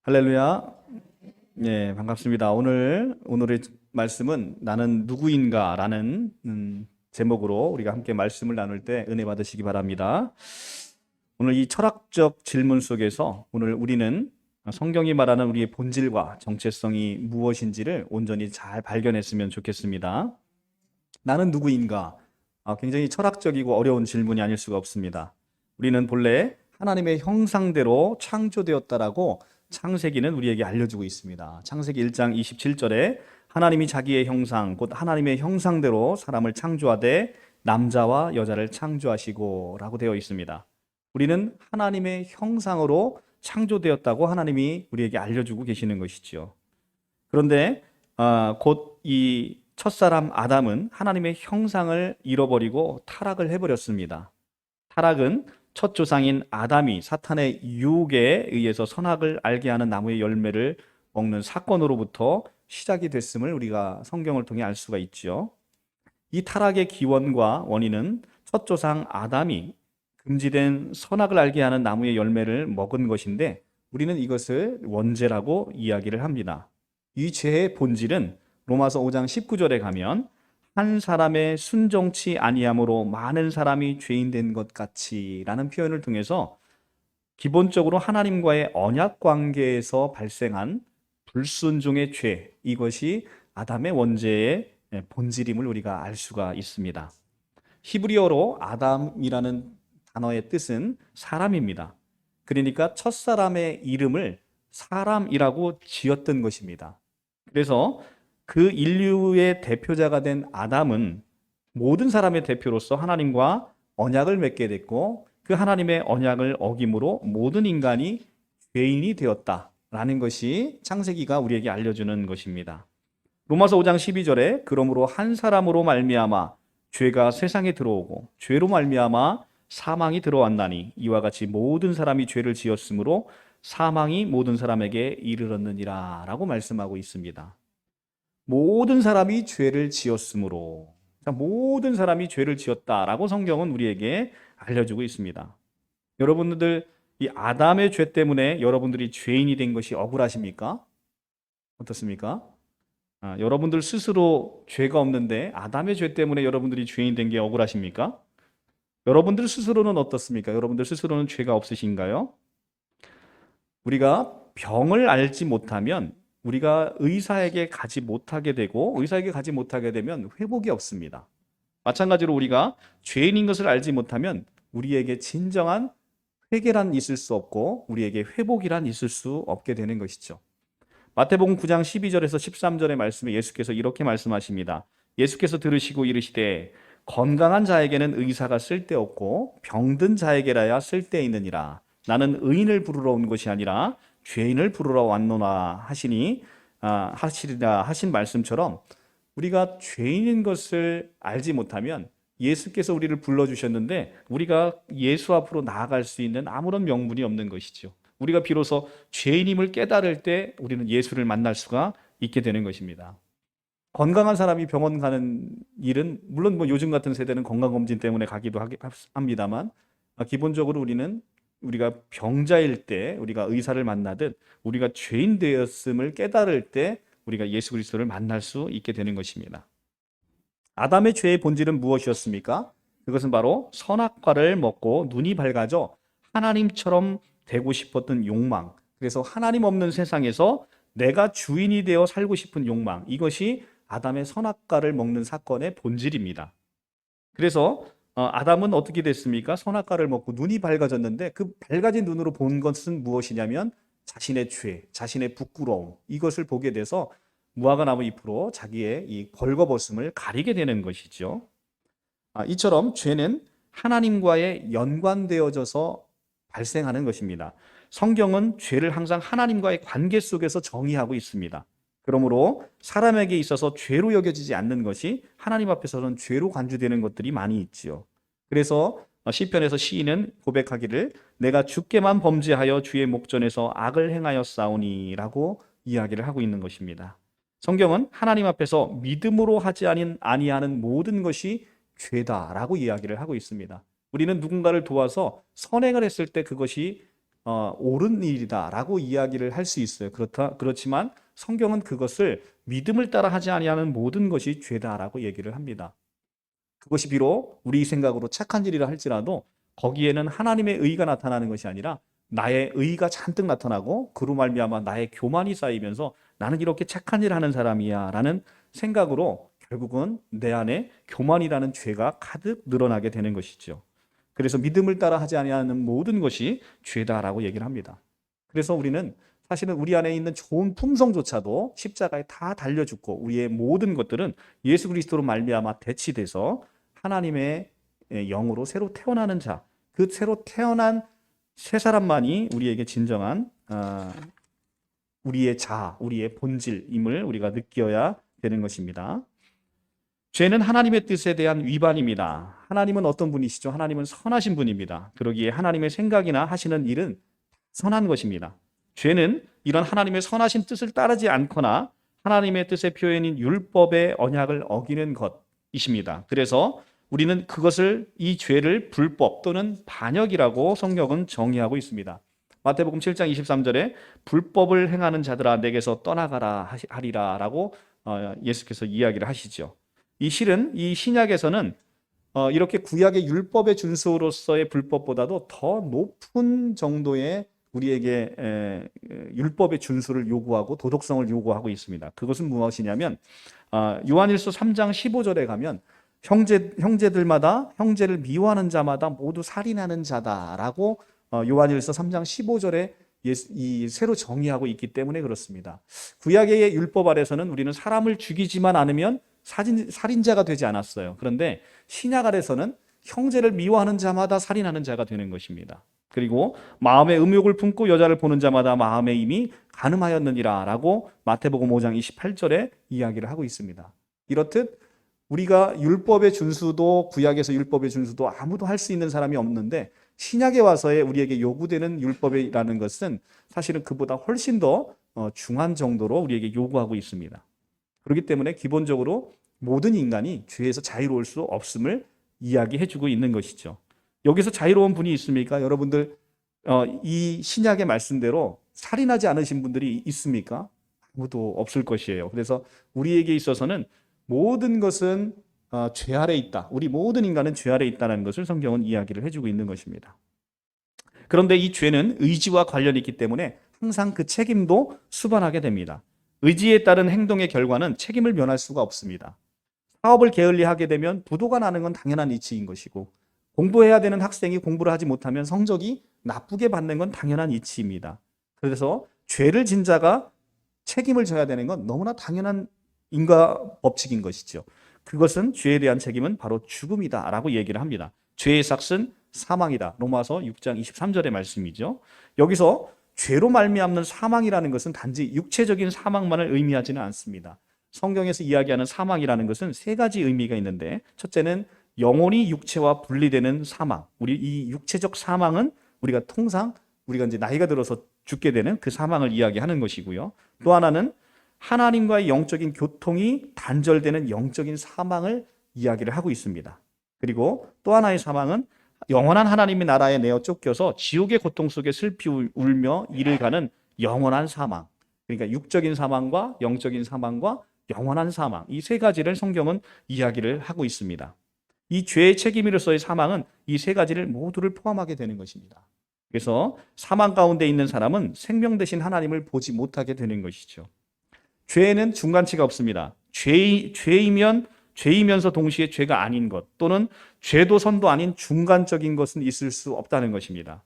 할렐루야. 네, 반갑습니다. 오늘의 말씀은 나는 누구인가라는 제목으로 우리가 함께 말씀을 나눌 때 은혜 받으시기 바랍니다. 오늘 이 철학적 질문 속에서 오늘 우리는 성경이 말하는 우리의 본질과 정체성이 무엇인지를 온전히 잘 발견했으면 좋겠습니다. 나는 누구인가? 굉장히 철학적이고 어려운 질문이 아닐 수가 없습니다. 우리는 본래 하나님의 형상대로 창조되었다라고 창세기는 우리에게 알려주고 있습니다. 창세기 1장 27절에 하나님이 자기의 형상, 곧 하나님의 형상대로 사람을 창조하되 남자와 여자를 창조하시고 라고 되어 있습니다. 우리는 하나님의 형상으로 창조되었다고 하나님이 우리에게 알려주고 계시는 것이죠. 그런데 곧 이 첫사람 아담은 하나님의 형상을 잃어버리고 타락을 해버렸습니다. 타락은 첫 조상인 아담이 사탄의 유혹에 의해서 선악을 알게 하는 나무의 열매를 먹는 사건으로부터 시작이 됐음을 우리가 성경을 통해 알 수가 있죠. 이 타락의 기원과 원인은 첫 조상 아담이 금지된 선악을 알게 하는 나무의 열매를 먹은 것인데 우리는 이것을 원죄라고 이야기를 합니다. 이 죄의 본질은 로마서 5장 19절에 가면 한 사람의 순종치 아니함으로 많은 사람이 죄인 된 것 같이라는 표현을 통해서 기본적으로 하나님과의 언약 관계에서 발생한 불순종의 죄, 이것이 아담의 원죄의 본질임을 우리가 알 수가 있습니다. 히브리어로 아담이라는 단어의 뜻은 사람입니다. 그러니까 첫사람의 이름을 사람이라고 지었던 것입니다. 그래서 그 인류의 대표자가 된 아담은 모든 사람의 대표로서 하나님과 언약을 맺게 됐고 그 하나님의 언약을 어김으로 모든 인간이 죄인이 되었다라는 것이 창세기가 우리에게 알려주는 것입니다. 로마서 5장 12절에 그러므로 한 사람으로 말미암아 죄가 세상에 들어오고 죄로 말미암아 사망이 들어왔나니 이와 같이 모든 사람이 죄를 지었으므로 사망이 모든 사람에게 이르렀느니라 라고 말씀하고 있습니다. 모든 사람이 죄를 지었으므로, 모든 사람이 죄를 지었다라고 성경은 우리에게 알려주고 있습니다. 여러분들 이 아담의 죄 때문에 여러분들이 죄인이 된 것이 억울하십니까? 어떻습니까? 여러분들 스스로 죄가 없는데 아담의 죄 때문에 여러분들이 죄인 된 게 억울하십니까? 여러분들 스스로는 어떻습니까? 여러분들 스스로는 죄가 없으신가요? 우리가 병을 알지 못하면 우리가 의사에게 가지 못하게 되고 의사에게 가지 못하게 되면 회복이 없습니다. 마찬가지로 우리가 죄인인 것을 알지 못하면 우리에게 진정한 회개란 있을 수 없고 우리에게 회복이란 있을 수 없게 되는 것이죠. 마태복음 9장 12절에서 13절의 말씀에 예수께서 이렇게 말씀하십니다. 예수께서 들으시고 이르시되 건강한 자에게는 의사가 쓸데없고 병든 자에게라야 쓸데있느니라. 나는 의인을 부르러 온 것이 아니라 죄인을 부르러 왔노라 하시리라 하신 말씀처럼 우리가 죄인인 것을 알지 못하면 예수께서 우리를 불러주셨는데 우리가 예수 앞으로 나아갈 수 있는 아무런 명분이 없는 것이죠. 우리가 비로소 죄인임을 깨달을 때 우리는 예수를 만날 수가 있게 되는 것입니다. 건강한 사람이 병원 가는 일은 물론 요즘 같은 세대는 건강검진 때문에 가기도 합니다만 기본적으로 우리가 병자일 때 우리가 의사를 만나듯 우리가 죄인 되었음을 깨달을 때 우리가 예수 그리스도를 만날 수 있게 되는 것입니다. 아담의 죄의 본질은 무엇이었습니까? 그것은 바로 선악과를 먹고 눈이 밝아져 하나님처럼 되고 싶었던 욕망. 그래서 하나님 없는 세상에서 내가 주인이 되어 살고 싶은 욕망. 이것이 아담의 선악과를 먹는 사건의 본질입니다. 그래서 아담은 어떻게 됐습니까? 선악과를 먹고 눈이 밝아졌는데 그 밝아진 눈으로 본 것은 무엇이냐면 자신의 죄, 자신의 부끄러움 이것을 보게 돼서 무화과 나무 잎으로 자기의 이 벌거벗음을 가리게 되는 것이죠. 이처럼 죄는 하나님과의 연관되어져서 발생하는 것입니다. 성경은 죄를 항상 하나님과의 관계 속에서 정의하고 있습니다. 그러므로 사람에게 있어서 죄로 여겨지지 않는 것이 하나님 앞에서는 죄로 간주되는 것들이 많이 있지요. 그래서 시편에서 시인은 고백하기를 내가 주께만 범죄하여 주의 목전에서 악을 행하였사오니라고 이야기를 하고 있는 것입니다. 성경은 하나님 앞에서 믿음으로 하지 아니하는 모든 것이 죄다라고 이야기를 하고 있습니다. 우리는 누군가를 도와서 선행을 했을 때 그것이 옳은 일이다라고 이야기를 할 수 있어요. 그렇지만 성경은 그것을 믿음을 따라 하지 아니하는 모든 것이 죄다라고 얘기를 합니다. 그것이 비록 우리 생각으로 착한 일이라 할지라도 거기에는 하나님의 의가 나타나는 것이 아니라 나의 의가 잔뜩 나타나고 그로 말미암아 나의 교만이 쌓이면서 나는 이렇게 착한 일을 하는 사람이야 라는 생각으로 결국은 내 안에 교만이라는 죄가 가득 늘어나게 되는 것이죠. 그래서 믿음을 따라 하지 아니하는 모든 것이 죄다라고 얘기를 합니다. 그래서 우리는 사실은 우리 안에 있는 좋은 품성조차도 십자가에 다 달려 죽고 우리의 모든 것들은 예수 그리스도로 말미암아 대치돼서 하나님의 영으로 새로 태어나는 자, 그 새로 태어난 새 사람만이 우리에게 진정한 우리의 자아, 우리의 본질임을 우리가 느껴야 되는 것입니다. 죄는 하나님의 뜻에 대한 위반입니다. 하나님은 어떤 분이시죠? 하나님은 선하신 분입니다. 그러기에 하나님의 생각이나 하시는 일은 선한 것입니다. 죄는 이런 하나님의 선하신 뜻을 따르지 않거나 하나님의 뜻의 표현인 율법의 언약을 어기는 것이십니다. 그래서 우리는 이 죄를 불법 또는 반역이라고 성경은 정의하고 있습니다. 마태복음 7장 23절에 불법을 행하는 자들아 내게서 떠나가라 하리라 라고 예수께서 이야기를 하시죠. 이 실은 이 신약에서는 이렇게 구약의 율법의 준수로서의 불법보다도 더 높은 정도의 우리에게 율법의 준수를 요구하고 도덕성을 요구하고 있습니다. 그것은 무엇이냐면 요한일서 3장 15절에 가면 형제들마다 형제를 미워하는 자마다 모두 살인하는 자다라고 요한일서 3장 15절에 이 새로 정의하고 있기 때문에 그렇습니다. 구약의 율법 아래서는 우리는 사람을 죽이지만 않으면 살인자가 되지 않았어요. 그런데 신약 아래서는 형제를 미워하는 자마다 살인하는 자가 되는 것입니다. 그리고 마음에 음욕을 품고 여자를 보는 자마다 마음에 이미 간음하였느니라 라고 마태복음 5장 28절에 이야기를 하고 있습니다. 이렇듯 우리가 율법의 준수도 구약에서 율법의 준수도 아무도 할 수 있는 사람이 없는데 신약에 와서의 우리에게 요구되는 율법이라는 것은 사실은 그보다 훨씬 더 중한 정도로 우리에게 요구하고 있습니다. 그렇기 때문에 기본적으로 모든 인간이 죄에서 자유로울 수 없음을 이야기해주고 있는 것이죠. 여기서 자유로운 분이 있습니까? 여러분들 이 신약의 말씀대로 살인하지 않으신 분들이 있습니까? 아무도 없을 것이에요. 그래서 우리에게 있어서는 모든 것은 죄 아래 있다. 우리 모든 인간은 죄 아래 있다는 것을 성경은 이야기를 해주고 있는 것입니다. 그런데 이 죄는 의지와 관련이 있기 때문에 항상 그 책임도 수반하게 됩니다. 의지에 따른 행동의 결과는 책임을 면할 수가 없습니다. 사업을 게을리하게 되면 부도가 나는 건 당연한 이치인 것이고 공부해야 되는 학생이 공부를 하지 못하면 성적이 나쁘게 받는 건 당연한 이치입니다. 그래서 죄를 진 자가 책임을 져야 되는 건 너무나 당연한 인과 법칙인 것이죠. 그것은 죄에 대한 책임은 바로 죽음이다라고 얘기를 합니다. 죄의 삭은 사망이다. 로마서 6장 23절의 말씀이죠. 여기서 죄로 말미암는 사망이라는 것은 단지 육체적인 사망만을 의미하지는 않습니다. 성경에서 이야기하는 사망이라는 것은 세 가지 의미가 있는데 첫째는 영혼이 육체와 분리되는 사망. 우리 이 육체적 사망은 우리가 이제 나이가 들어서 죽게 되는 그 사망을 이야기하는 것이고요. 또 하나는 하나님과의 영적인 교통이 단절되는 영적인 사망을 이야기를 하고 있습니다. 그리고 또 하나의 사망은 영원한 하나님의 나라에 내어 쫓겨서 지옥의 고통 속에 슬피 울며 이를 가는 영원한 사망. 그러니까 육적인 사망과 영적인 사망과 영원한 사망. 이 세 가지를 성경은 이야기를 하고 있습니다. 이 죄의 책임으로서의 사망은 이 세 가지를 모두를 포함하게 되는 것입니다. 그래서 사망 가운데 있는 사람은 생명 대신 하나님을 보지 못하게 되는 것이죠. 죄에는 중간치가 없습니다. 죄이면서 동시에 죄가 아닌 것 또는 죄도 선도 아닌 중간적인 것은 있을 수 없다는 것입니다.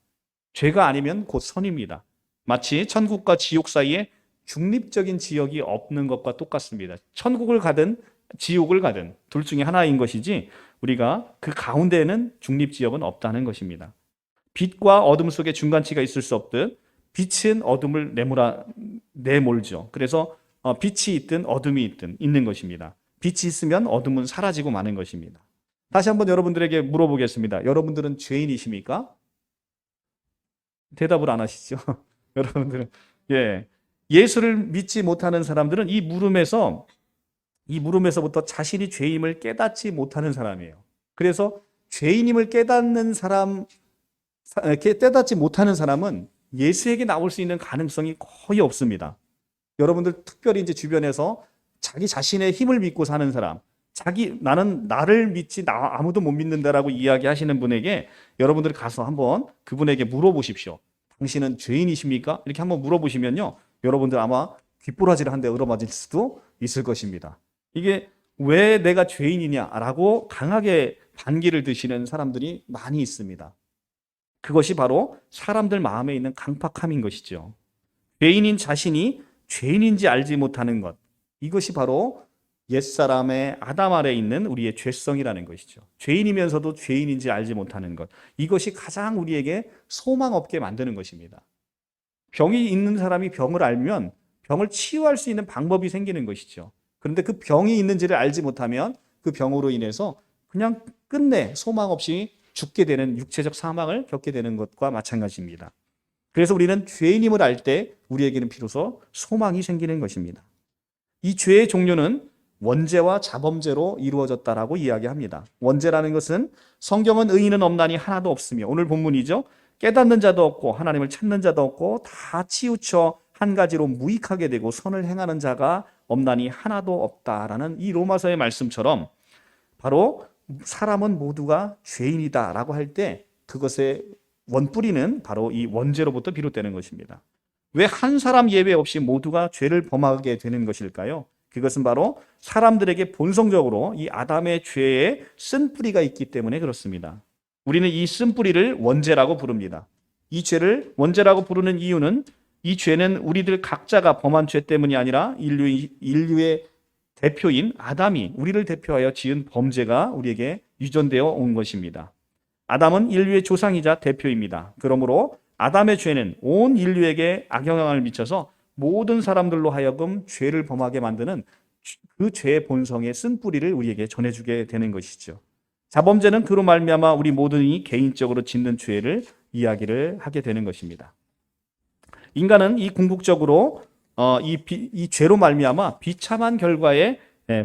죄가 아니면 곧 선입니다. 마치 천국과 지옥 사이에 중립적인 지역이 없는 것과 똑같습니다. 천국을 가든 지옥을 가든 둘 중에 하나인 것이지 우리가 그 가운데에는 중립지역은 없다는 것입니다. 빛과 어둠 속에 중간치가 있을 수 없듯 빛은 어둠을 내몰죠. 그래서 빛이 있든 어둠이 있든 있는 것입니다. 빛이 있으면 어둠은 사라지고 마는 것입니다. 다시 한번 여러분들에게 물어보겠습니다. 여러분들은 죄인이십니까? 대답을 안 하시죠? 여러분들은 예수를 믿지 못하는 사람들은 이 물음에서부터 자신이 죄임을 깨닫지 못하는 사람이에요. 그래서 죄인임을 깨닫지 못하는 사람은 예수에게 나올 수 있는 가능성이 거의 없습니다. 여러분들 특별히 이제 주변에서 자기 자신의 힘을 믿고 사는 사람, 나는 나를 믿지 아무도 못 믿는다라고 이야기하시는 분에게 여러분들이 가서 한번 그분에게 물어보십시오. 당신은 죄인이십니까? 이렇게 한번 물어보시면요, 여러분들 아마 귓부라지를 한 대 얻어맞을 수도 있을 것입니다. 이게 왜 내가 죄인이냐라고 강하게 반기를 드시는 사람들이 많이 있습니다. 그것이 바로 사람들 마음에 있는 강팍함인 것이죠. 죄인인 자신이 죄인인지 알지 못하는 것, 이것이 바로 옛사람의 아담 아래에 있는 우리의 죄성이라는 것이죠. 죄인이면서도 죄인인지 알지 못하는 것, 이것이 가장 우리에게 소망 없게 만드는 것입니다. 병이 있는 사람이 병을 알면 병을 치유할 수 있는 방법이 생기는 것이죠. 그런데 그 병이 있는지를 알지 못하면 그 병으로 인해서 그냥 끝내 소망 없이 죽게 되는 육체적 사망을 겪게 되는 것과 마찬가지입니다. 그래서 우리는 죄인임을 알 때 우리에게는 비로소 소망이 생기는 것입니다. 이 죄의 종류는 원죄와 자범죄로 이루어졌다라고 이야기합니다. 원죄라는 것은 성경은 의인은 없나니 하나도 없으며, 오늘 본문이죠. 깨닫는 자도 없고 하나님을 찾는 자도 없고 다 치우쳐 한 가지로 무익하게 되고 선을 행하는 자가 없나니 하나도 없다라는 이 로마서의 말씀처럼 바로 사람은 모두가 죄인이다라고 할 때 그것의 원뿌리는 바로 이 원죄로부터 비롯되는 것입니다. 왜 한 사람 예외 없이 모두가 죄를 범하게 되는 것일까요? 그것은 바로 사람들에게 본성적으로 이 아담의 죄에 쓴뿌리가 있기 때문에 그렇습니다. 우리는 이 쓴뿌리를 원죄라고 부릅니다. 이 죄를 원죄라고 부르는 이유는 이 죄는 우리들 각자가 범한 죄 때문이 아니라 인류의 대표인 아담이 우리를 대표하여 지은 범죄가 우리에게 유전되어 온 것입니다. 아담은 인류의 조상이자 대표입니다. 그러므로 아담의 죄는 온 인류에게 악영향을 미쳐서 모든 사람들로 하여금 죄를 범하게 만드는 그 죄의 본성의 쓴뿌리를 우리에게 전해주게 되는 것이죠. 자범죄는 그로 말미암아 우리 모든이 개인적으로 짓는 죄를 이야기를 하게 되는 것입니다. 인간은 이 궁극적으로 이 죄로 말미암아 비참한 결과에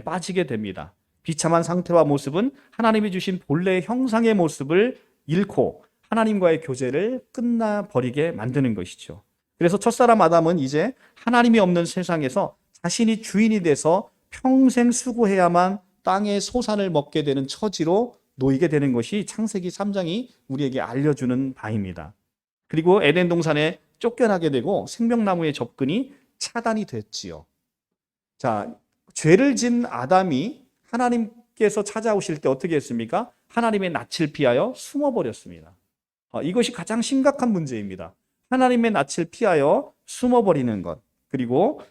빠지게 됩니다. 비참한 상태와 모습은 하나님이 주신 본래의 형상의 모습을 잃고 하나님과의 교제를 끝나버리게 만드는 것이죠. 그래서 첫사람 아담은 이제 하나님이 없는 세상에서 자신이 주인이 돼서 평생 수고해야만 땅의 소산을 먹게 되는 처지로 놓이게 되는 것이 창세기 3장이 우리에게 알려주는 바입니다. 그리고 에덴 동산에 쫓겨나게 되고 생명나무의 접근이 차단이 됐지요. 자, 죄를 지은 아담이 하나님께서 찾아오실 때 어떻게 했습니까? 하나님의 낯을 피하여 숨어버렸습니다. 이것이 가장 심각한 문제입니다. 하나님의 낯을 피하여 숨어버리는 것. 그리고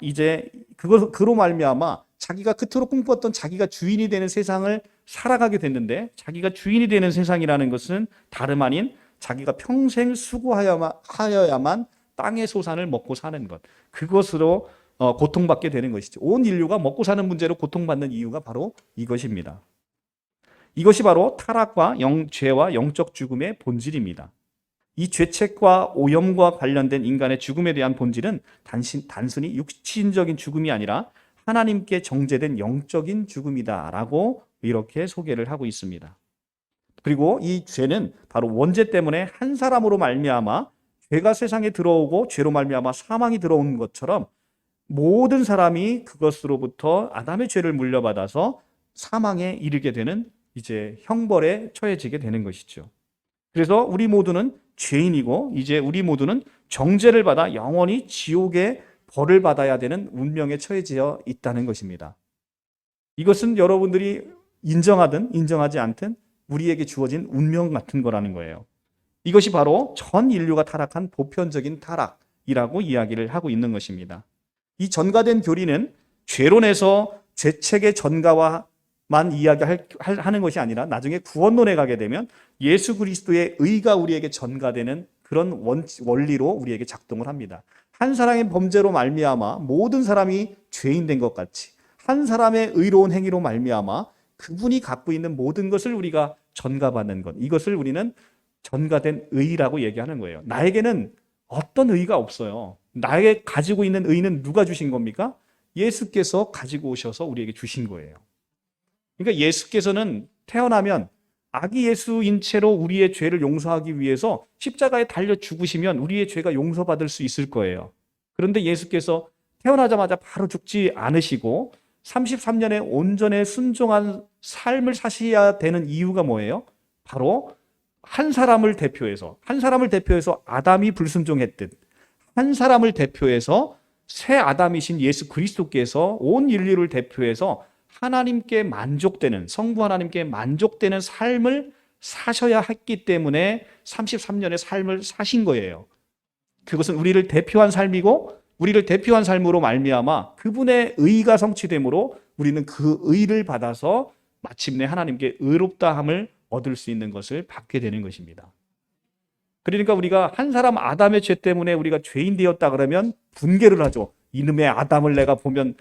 이제 그로 말미암아 자기가 그토록 꿈꿨던 자기가 주인이 되는 세상을 살아가게 됐는데, 자기가 주인이 되는 세상이라는 것은 다름 아닌 자기가 평생 수고하여야만 땅의 소산을 먹고 사는 것, 그것으로 고통받게 되는 것이죠. 온 인류가 먹고 사는 문제로 고통받는 이유가 바로 이것입니다. 이것이 바로 타락과 죄와 영적 죽음의 본질입니다. 이 죄책과 오염과 관련된 인간의 죽음에 대한 본질은 단순히 육신적인 죽음이 아니라 하나님께 정죄된 영적인 죽음이다라고 이렇게 소개를 하고 있습니다. 그리고 이 죄는 바로 원죄 때문에 한 사람으로 말미암아 죄가 세상에 들어오고 죄로 말미암아 사망이 들어온 것처럼 모든 사람이 그것으로부터 아담의 죄를 물려받아서 사망에 이르게 되는 이제 형벌에 처해지게 되는 것이죠. 그래서 우리 모두는 죄인이고 이제 우리 모두는 정죄를 받아 영원히 지옥의 벌을 받아야 되는 운명에 처해져 있다는 것입니다. 이것은 여러분들이 인정하든 인정하지 않든 우리에게 주어진 운명 같은 거라는 거예요. 이것이 바로 전 인류가 타락한 보편적인 타락이라고 이야기를 하고 있는 것입니다. 이 전가된 교리는 죄론에서 죄책의 전가와만 이야기하는 것이 아니라 나중에 구원론에 가게 되면 예수 그리스도의 의가 우리에게 전가되는 그런 원리로 우리에게 작동을 합니다. 한 사람의 범죄로 말미암아 모든 사람이 죄인 된 것 같이 한 사람의 의로운 행위로 말미암아 그분이 갖고 있는 모든 것을 우리가 전가받는 것, 이것을 우리는 전가된 의라고 얘기하는 거예요. 나에게는 어떤 의가 없어요. 나에게 가지고 있는 의는 누가 주신 겁니까? 예수께서 가지고 오셔서 우리에게 주신 거예요. 그러니까 예수께서는 태어나면 아기 예수인 채로 우리의 죄를 용서하기 위해서 십자가에 달려 죽으시면 우리의 죄가 용서받을 수 있을 거예요. 그런데 예수께서 태어나자마자 바로 죽지 않으시고 33년의 온전에 순종한 삶을 사셔야 되는 이유가 뭐예요? 바로 한 사람을 대표해서 아담이 불순종했듯 한 사람을 대표해서 새 아담이신 예수 그리스도께서 온 인류를 대표해서 하나님께 만족되는, 성부 하나님께 만족되는 삶을 사셔야 했기 때문에 33년의 삶을 사신 거예요. 그것은 우리를 대표한 삶이고 우리를 대표한 삶으로 말미암아 그분의 의가 성취됨으로 우리는 그 의를 받아서 마침내 하나님께 의롭다함을 얻을 수 있는 것을 받게 되는 것입니다. 그러니까 우리가 한 사람 아담의 죄 때문에 우리가 죄인 되었다 그러면 분개를 하죠. 이놈의 아담을 내가 보면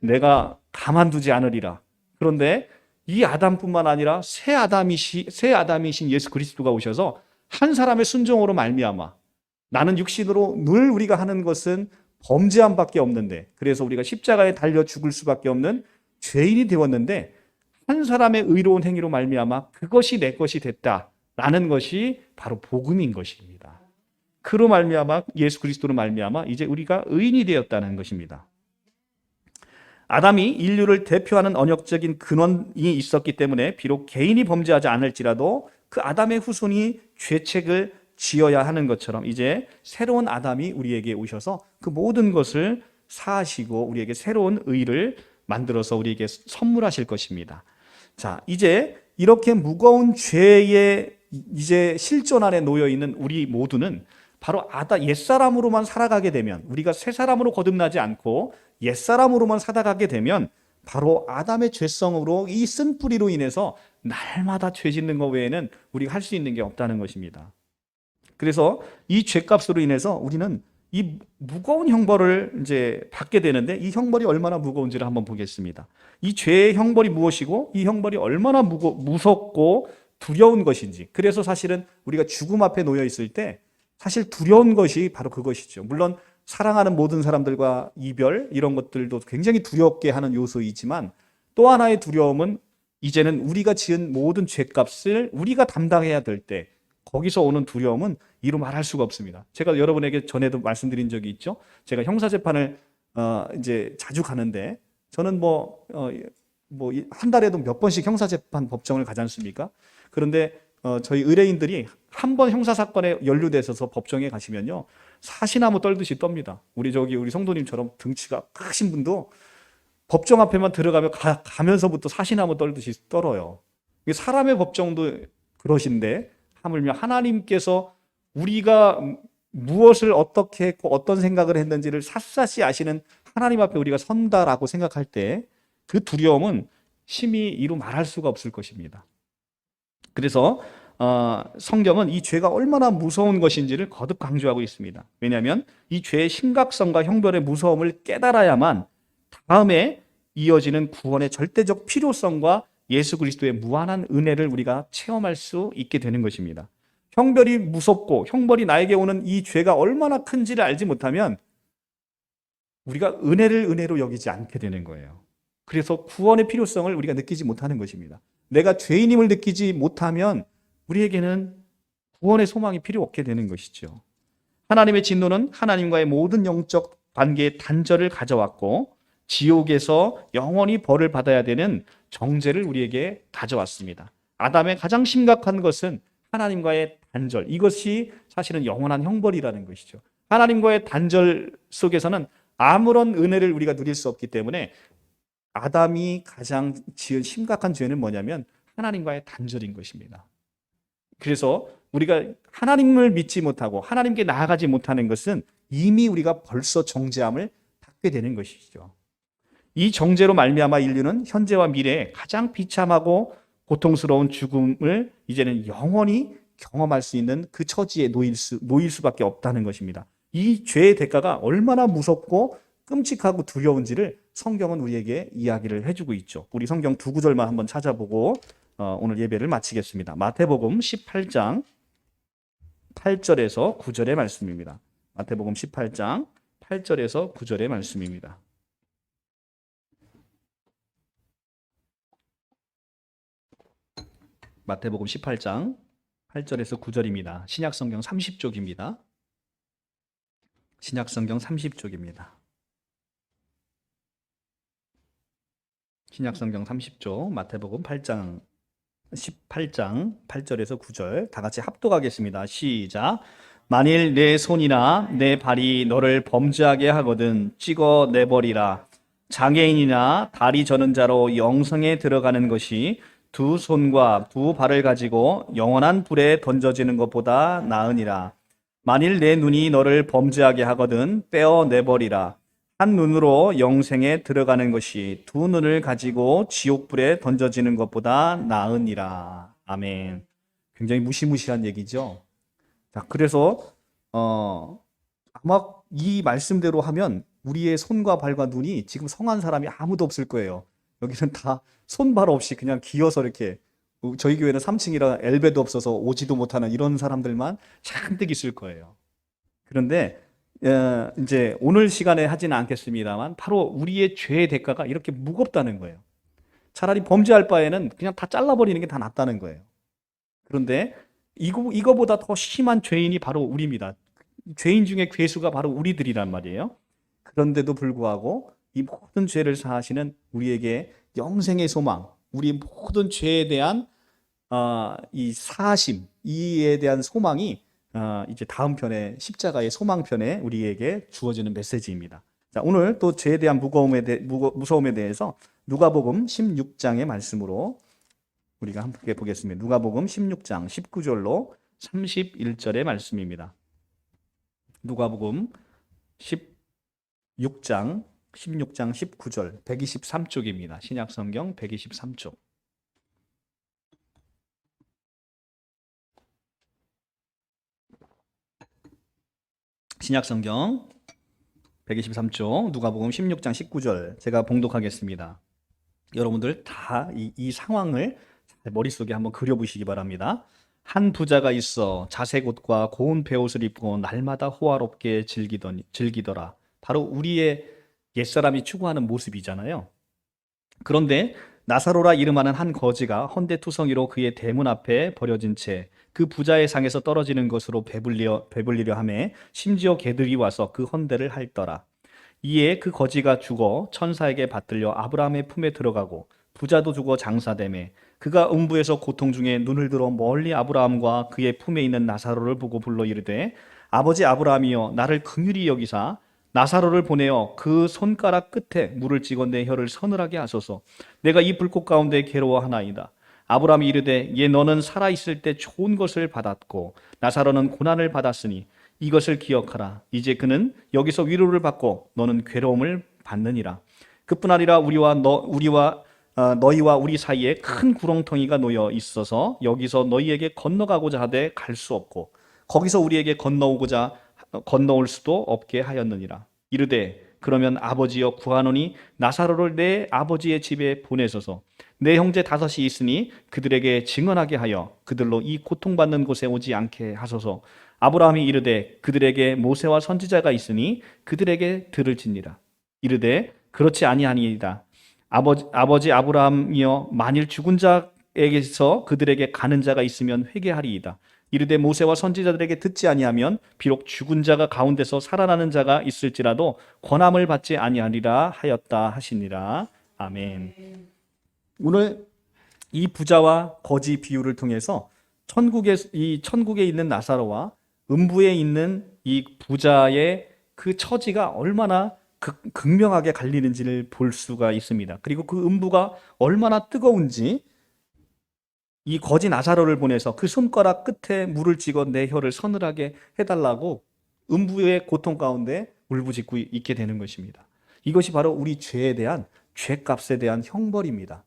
내가 가만두지 않으리라. 그런데 이 아담뿐만 아니라 새 아담이신 예수 그리스도가 오셔서 한 사람의 순종으로 말미암아 나는 육신으로 늘 우리가 하는 것은 범죄함밖에 없는데 그래서 우리가 십자가에 달려 죽을 수밖에 없는 죄인이 되었는데 한 사람의 의로운 행위로 말미암아 그것이 내 것이 됐다라는 것이 바로 복음인 것입니다. 그로 말미암아 예수 그리스도로 말미암아 이제 우리가 의인이 되었다는 것입니다. 아담이 인류를 대표하는 언역적인 근원이 있었기 때문에 비록 개인이 범죄하지 않을지라도 그 아담의 후손이 죄책을 지어야 하는 것처럼 이제 새로운 아담이 우리에게 오셔서 그 모든 것을 사하시고 우리에게 새로운 의를 만들어서 우리에게 선물하실 것입니다. 자, 이제 이렇게 무거운 죄의 이제 실존 안에 놓여 있는 우리 모두는 바로 옛사람으로만 살아가게 되면 우리가 새 사람으로 거듭나지 않고 옛사람으로만 살아가게 되면 바로 아담의 죄성으로 이 쓴뿌리로 인해서 날마다 죄 짓는 것 외에는 우리가 할 수 있는 게 없다는 것입니다. 그래서 이 죄값으로 인해서 우리는 이 무거운 형벌을 이제 받게 되는데 이 형벌이 얼마나 무거운지를 한번 보겠습니다. 이 죄의 형벌이 무엇이고 이 형벌이 얼마나 무섭고 두려운 것인지. 그래서 사실은 우리가 죽음 앞에 놓여 있을 때 사실 두려운 것이 바로 그것이죠. 물론 사랑하는 모든 사람들과 이별 이런 것들도 굉장히 두렵게 하는 요소이지만 또 하나의 두려움은 이제는 우리가 지은 모든 죄값을 우리가 담당해야 될 때 거기서 오는 두려움은 이루 말할 수가 없습니다. 제가 여러분에게 전에도 말씀드린 적이 있죠. 제가 형사재판을 이제 자주 가는데 저는 한 달에도 몇 번씩 형사재판 법정을 가지 않습니까? 그런데 저희 의뢰인들이 한 번 형사사건에 연루돼 있어서 법정에 가시면요. 사시나무 떨듯이 떱니다. 우리 성도님처럼 등치가 크신 분도 법정 앞에만 들어가면 가면서부터 사시나무 떨듯이 떨어요. 사람의 법정도 그러신데 하물며 하나님께서 우리가 무엇을 어떻게 했고 어떤 생각을 했는지를 샅샅이 아시는 하나님 앞에 우리가 선다라고 생각할 때 그 두려움은 심히 이루 말할 수가 없을 것입니다. 그래서 성경은 이 죄가 얼마나 무서운 것인지를 거듭 강조하고 있습니다. 왜냐하면 이 죄의 심각성과 형벌의 무서움을 깨달아야만 다음에 이어지는 구원의 절대적 필요성과 예수 그리스도의 무한한 은혜를 우리가 체험할 수 있게 되는 것입니다. 형벌이 무섭고 형벌이 나에게 오는 이 죄가 얼마나 큰지를 알지 못하면 우리가 은혜를 은혜로 여기지 않게 되는 거예요. 그래서 구원의 필요성을 우리가 느끼지 못하는 것입니다. 내가 죄인임을 느끼지 못하면 우리에게는 구원의 소망이 필요 없게 되는 것이죠. 하나님의 진노는 하나님과의 모든 영적 관계의 단절을 가져왔고 지옥에서 영원히 벌을 받아야 되는 정죄를 우리에게 가져왔습니다. 아담의 가장 심각한 것은 하나님과의 단절, 이것이 사실은 영원한 형벌이라는 것이죠. 하나님과의 단절 속에서는 아무런 은혜를 우리가 누릴 수 없기 때문에 아담이 가장 지은 심각한 죄는 뭐냐면 하나님과의 단절인 것입니다. 그래서 우리가 하나님을 믿지 못하고 하나님께 나아가지 못하는 것은 이미 우리가 벌써 정죄함을 받게 되는 것이죠. 이 정죄로 말미암아 인류는 현재와 미래에 가장 비참하고 고통스러운 죽음을 이제는 영원히 경험할 수 있는 그 처지에 놓일 수밖에 없다는 것입니다. 이 죄의 대가가 얼마나 무섭고 끔찍하고 두려운지를 성경은 우리에게 이야기를 해주고 있죠. 우리 성경 두 구절만 한번 찾아보고 오늘 예배를 마치겠습니다. 마태복음 18장 8절에서 9절의 말씀입니다. 마태복음 18장 8절에서 9절의 말씀입니다. 마태복음 18장 8절에서 9절입니다. 신약성경 30쪽입니다. 신약성경 30쪽입니다. 신약성경 30쪽 마태복음 8장 18장 8절에서 9절 다 같이 합독하겠습니다. 시작. 만일 내 손이나 내 발이 너를 범죄하게 하거든 찍어 내버리라. 장애인이나 다리 저는 자로 영성에 들어가는 것이 두 손과 두 발을 가지고 영원한 불에 던져지는 것보다 나으니라. 만일 내 눈이 너를 범죄하게 하거든 떼어 내버리라. 한 눈으로 영생에 들어가는 것이 두 눈을 가지고 지옥불에 던져지는 것보다 나으니라. 아멘. 굉장히 무시무시한 얘기죠. 자, 그래서 아마 이 말씀대로 하면 우리의 손과 발과 눈이 지금 성한 사람이 아무도 없을 거예요. 여기는 다 손발 없이 그냥 기어서 이렇게, 저희 교회는 3층이라 엘베도 없어서 오지도 못하는 이런 사람들만 잔뜩 있을 거예요. 그런데 이제 오늘 시간에 하지는 않겠습니다만 바로 우리의 죄의 대가가 이렇게 무겁다는 거예요. 차라리 범죄할 바에는 그냥 다 잘라버리는 게 다 낫다는 거예요. 그런데 이거보다 더 심한 죄인이 바로 우리입니다. 죄인 중에 괴수가 바로 우리들이란 말이에요. 그런데도 불구하고 이 모든 죄를 사하시는 우리에게 영생의 소망, 우리 모든 죄에 대한 이 사하심, 이에 대한 소망이 이제 다음 편에 십자가의 소망편에 우리에게 주어지는 메시지입니다. 자, 오늘 또 죄에 대한 무서움에 대해서 누가복음 16장의 말씀으로 우리가 함께 보겠습니다. 누가복음 16장 19절로 31절의 말씀입니다. 누가복음 16장 19절 123쪽입니다. 신약성경 123쪽. 신약성경 123쪽 누가복음 16장 19절 제가 봉독하겠습니다. 여러분들 다 이 상황을 머릿속에 한번 그려보시기 바랍니다. 한 부자가 있어 자색 옷과 고운 베옷을 입고 날마다 호화롭게 즐기더라. 바로 우리의 옛사람이 추구하는 모습이잖아요. 그런데 나사로라 이름하는 한 거지가 헌데투성이로 그의 대문 앞에 버려진 채 그 부자의 상에서 떨어지는 것으로 배불리려 하매 심지어 개들이 와서 그 헌데를 핥더라. 이에 그 거지가 죽어 천사에게 받들려 아브라함의 품에 들어가고 부자도 죽어 장사되매 그가 음부에서 고통 중에 눈을 들어 멀리 아브라함과 그의 품에 있는 나사로를 보고 불러 이르되 아버지 아브라함이여 나를 긍휼히 여기사 나사로를 보내어 그 손가락 끝에 물을 찍어 내 혀를 서늘하게 하소서. 내가 이 불꽃 가운데 괴로워하나이다. 아브라함이 이르되 얘 너는 살아있을 때 좋은 것을 받았고 나사로는 고난을 받았으니 이것을 기억하라. 이제 그는 여기서 위로를 받고 너는 괴로움을 받느니라. 그뿐 아니라 너희와 우리 사이에 큰 구렁텅이가 놓여 있어서 여기서 너희에게 건너가고자 하되 갈 수 없고 거기서 우리에게 건너올 수도 없게 하였느니라. 이르되 그러면 아버지여 구하노니 나사로를 내 아버지의 집에 보내소서. 내 형제 5이 있으니 그들에게 증언하게 하여 그들로 이 고통받는 곳에 오지 않게 하소서. 아브라함이 이르되 그들에게 모세와 선지자가 있으니 그들에게 들을지니라. 이르되 그렇지 아니하니이다. 아버지 아브라함이여 만일 죽은 자에게서 그들에게 가는 자가 있으면 회개하리이다. 이르되 모세와 선지자들에게 듣지 아니하면 비록 죽은 자가 가운데서 살아나는 자가 있을지라도 권함을 받지 아니하리라 하였다 하시니라. 아멘. 오늘 이 부자와 거지 비유를 통해서 천국에 있는 나사로와 음부에 있는 이 부자의 그 처지가 얼마나 극명하게 갈리는지를 볼 수가 있습니다. 그리고 그 음부가 얼마나 뜨거운지 이 거지 나사로를 보내서 그 손가락 끝에 물을 찍어 내 혀를 서늘하게 해달라고 음부의 고통 가운데 울부짖고 있게 되는 것입니다. 이것이 바로 우리 죄에 대한 죄값에 대한 형벌입니다.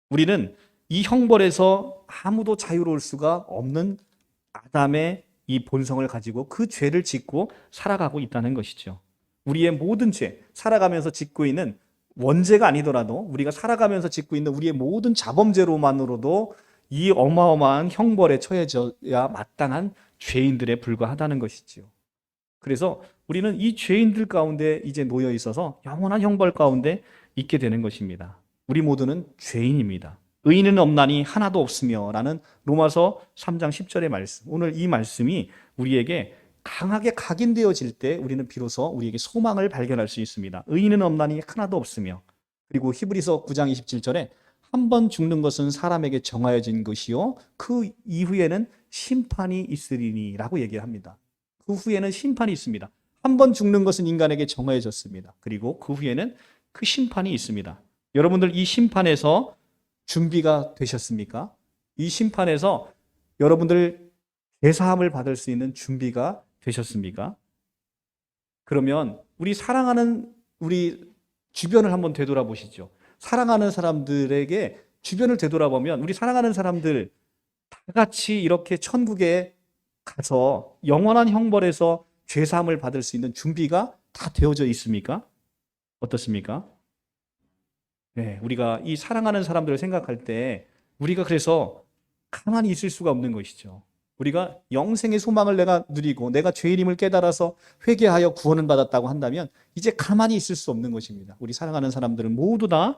우리는 이 형벌에서 아무도 자유로울 수가 없는 아담의 이 본성을 가지고 그 죄를 짓고 살아가고 있다는 것이죠. 우리의 모든 죄, 살아가면서 짓고 있는 원죄가 아니더라도 우리가 살아가면서 짓고 있는 우리의 모든 자범죄로만으로도 이 어마어마한 형벌에 처해져야 마땅한 죄인들에 불과하다는 것이지요. 그래서 우리는 이 죄인들 가운데 이제 놓여 있어서 영원한 형벌 가운데 있게 되는 것입니다. 우리 모두는 죄인입니다. 의인은 없나니 하나도 없으며 라는 로마서 3장 10절의 말씀. 오늘 이 말씀이 우리에게 강하게 각인되어질 때 우리는 비로소 우리에게 소망을 발견할 수 있습니다. 의인은 없나니 하나도 없으며. 그리고 히브리서 9장 27절에 한 번 죽는 것은 사람에게 정하여진 것이요 그 이후에는 심판이 있으리니 라고 얘기합니다. 그 후에는 심판이 있습니다. 한 번 죽는 것은 인간에게 정해졌습니다. 그리고 그 후에는 그 심판이 있습니다. 여러분들 이 심판에서 준비가 되셨습니까? 이 심판에서 여러분들 제사함을 받을 수 있는 준비가 되셨습니까? 그러면 우리 사랑하는 우리 주변을 한번 되돌아보시죠. 사랑하는 사람들에게 주변을 되돌아보면 우리 사랑하는 사람들 다 같이 이렇게 천국에 가서 영원한 형벌에서 죄사함을 받을 수 있는 준비가 다 되어져 있습니까? 어떻습니까? 네, 우리가 이 사랑하는 사람들을 생각할 때 우리가 그래서 가만히 있을 수가 없는 것이죠. 우리가 영생의 소망을 내가 누리고 내가 죄인임을 깨달아서 회개하여 구원을 받았다고 한다면 이제 가만히 있을 수 없는 것입니다. 우리 사랑하는 사람들은 모두 다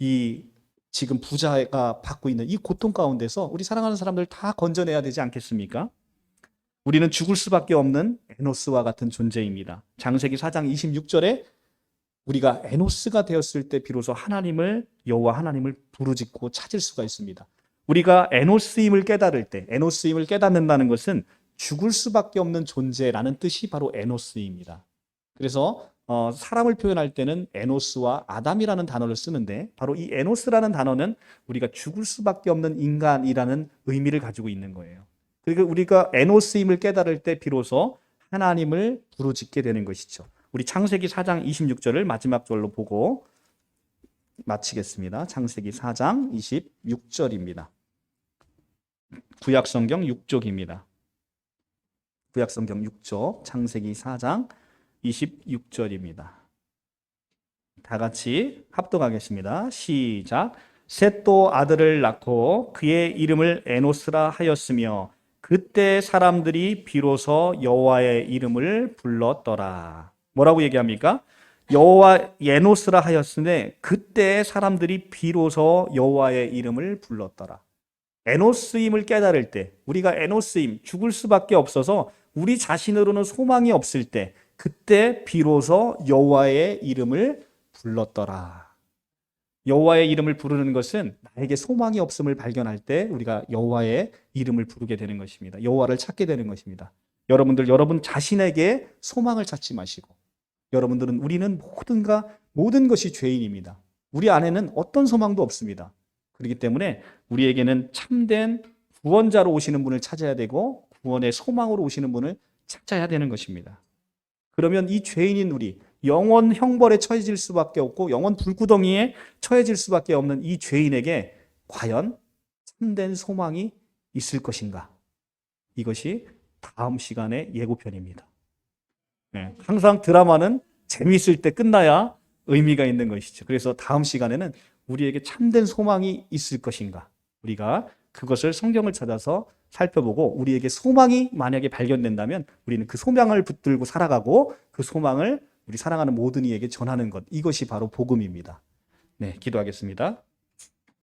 이 지금 부자가 받고 있는 이 고통 가운데서 우리 사랑하는 사람들 다 건져내야 되지 않겠습니까? 우리는 죽을 수밖에 없는 에노스와 같은 존재입니다. 창세기 4장 26절에 우리가 에노스가 되었을 때 비로소 하나님을 여호와 하나님을 부르짖고 찾을 수가 있습니다. 우리가 에노스임을 깨달을 때 에노스임을 깨닫는다는 것은 죽을 수밖에 없는 존재라는 뜻이 바로 에노스입니다. 그래서 사람을 표현할 때는 에노스와 아담이라는 단어를 쓰는데 바로 이 에노스라는 단어는 우리가 죽을 수밖에 없는 인간이라는 의미를 가지고 있는 거예요. 그리고 우리가 에노스임을 깨달을 때 비로소 하나님을 부르짖게 되는 것이죠. 우리 창세기 4장 26절을 마지막 절로 보고 마치겠습니다. 창세기 4장 26절입니다. 구약성경 6쪽입니다. 구약성경 6쪽 창세기 4장 26절입니다. 다 같이 합독하겠습니다. 시작. 셋도 아들을 낳고 그의 이름을 에노스라 하였으며 그때 사람들이 비로소 여호와의 이름을 불렀더라. 뭐라고 얘기합니까? 여호와 에노스라 하였으니 그때 사람들이 비로소 여호와의 이름을 불렀더라. 에노스임을 깨달을 때 우리가 에노스임 죽을 수밖에 없어서 우리 자신으로는 소망이 없을 때 그때 비로소 여호와의 이름을 불렀더라. 여호와의 이름을 부르는 것은 나에게 소망이 없음을 발견할 때 우리가 여호와의 이름을 부르게 되는 것입니다. 여호와를 찾게 되는 것입니다. 여러분들 여러분 자신에게 소망을 찾지 마시고 여러분들은 우리는 모든 것이 죄인입니다. 우리 안에는 어떤 소망도 없습니다. 그렇기 때문에 우리에게는 참된 구원자로 오시는 분을 찾아야 되고 구원의 소망으로 오시는 분을 찾아야 되는 것입니다. 그러면 이 죄인인 우리 영원 형벌에 처해질 수밖에 없고 영원 불구덩이에 처해질 수밖에 없는 이 죄인에게 과연 참된 소망이 있을 것인가? 이것이 다음 시간의 예고편입니다. 네, 항상 드라마는 재미있을 때 끝나야 의미가 있는 것이죠. 그래서 다음 시간에는 우리에게 참된 소망이 있을 것인가? 우리가 그것을 성경을 찾아서 살펴보고 우리에게 소망이 만약에 발견된다면 우리는 그 소망을 붙들고 살아가고 그 소망을 우리 사랑하는 모든 이에게 전하는 것. 이것이 바로 복음입니다. 네, 기도하겠습니다.